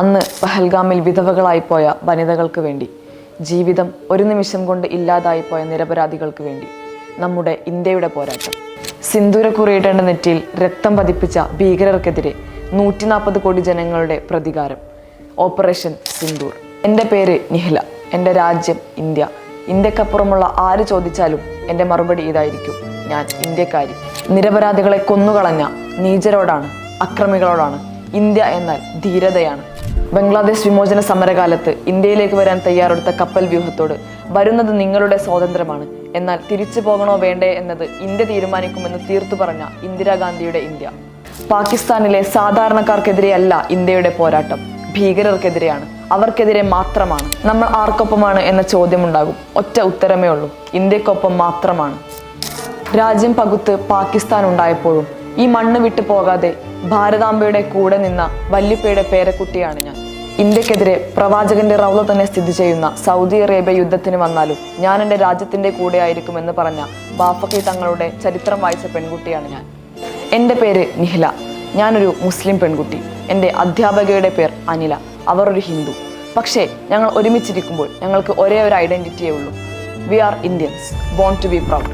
അന്ന് പഹൽഗാമിൽ വിധവകളായി പോയ വനിതകൾക്ക് വേണ്ടി, ജീവിതം ഒരു നിമിഷം കൊണ്ട് ഇല്ലാതായി പോയ നിരപരാധികൾക്ക് വേണ്ടി നമ്മുടെ ഇന്ത്യയുടെ പോരാട്ടം. സിന്ദൂരക്കുറിയിടേണ്ട നെറ്റിയിൽ രക്തം പതിപ്പിച്ച ഭീകരർക്കെതിരെ 140 കോടി ജനങ്ങളുടെ പ്രതികാരം. ഓപ്പറേഷൻ സിന്ദൂർ. എൻ്റെ പേര് നിഹില. എൻ്റെ രാജ്യം ഇന്ത്യ. ഇന്ത്യക്കപ്പുറമുള്ള ആര് ചോദിച്ചാലും എൻ്റെ മറുപടി ഇതായിരിക്കും: ഞാൻ ഇന്ത്യക്കാരി. നിരപരാധികളെ കൊന്നുകളഞ്ഞ നീചരോടാണ്, അക്രമികളോടാണ് ഇന്ത്യ എന്നാൽ ധീരതയാണ്. ബംഗ്ലാദേശ് വിമോചന സമരകാലത്ത് ഇന്ത്യയിലേക്ക് വരാൻ തയ്യാറെടുത്ത കപ്പൽ വ്യൂഹത്തോട് വരുന്നത് നിങ്ങളുടെ സ്വാതന്ത്ര്യമാണ്, എന്നാൽ തിരിച്ചു പോകണോ വേണ്ടേ എന്നത് ഇന്ത്യ തീരുമാനിക്കുമെന്ന് തീർത്തു പറഞ്ഞ ഇന്ദിരാഗാന്ധിയുടെ ഇന്ത്യ. പാകിസ്ഥാനിലെ സാധാരണക്കാർക്കെതിരെയല്ല ഇന്ത്യയുടെ പോരാട്ടം, ഭീകരർക്കെതിരെയാണ്. അവർക്കെതിരെ മാത്രമാണ്. നമ്മൾ ആർക്കൊപ്പമാണ് എന്ന ചോദ്യമുണ്ടാകും. ഒറ്റ ഉത്തരമേ ഉള്ളൂ: ഇന്ത്യക്കൊപ്പം മാത്രമാണ്. രാജ്യം പകുത്ത് പാകിസ്ഥാൻ ഉണ്ടായപ്പോഴും ഈ മണ്ണ് വിട്ടു പോകാതെ ഭാരതാംബയുടെ കൂടെ നിന്ന വല്യപ്പയുടെ പേരക്കുട്ടിയാണ് ഞാൻ. ഇന്ത്യക്കെതിരെ പ്രവാചകന്റെ റൗള തന്നെ സ്ഥിതി ചെയ്യുന്ന സൗദി അറേബ്യ യുദ്ധത്തിന് വന്നാലും ഞാൻ എൻ്റെ രാജ്യത്തിൻ്റെ കൂടെ ആയിരിക്കുമെന്ന് പറഞ്ഞ ബാഫക്കി തങ്ങളുടെ ചരിത്രം വായിച്ച പെൺകുട്ടിയാണ് ഞാൻ. എൻ്റെ പേര് നിഹില. ഞാനൊരു മുസ്ലിം പെൺകുട്ടി. എൻ്റെ അധ്യാപകയുടെ പേർ അനില. അവർ ഒരു ഹിന്ദു. പക്ഷേ ഞങ്ങൾ ഒരുമിച്ചിരിക്കുമ്പോൾ ഞങ്ങൾക്ക് ഒരേ ഒരു ഐഡൻറ്റിറ്റിയേ ഉള്ളൂ: we are Indians, born to be proud.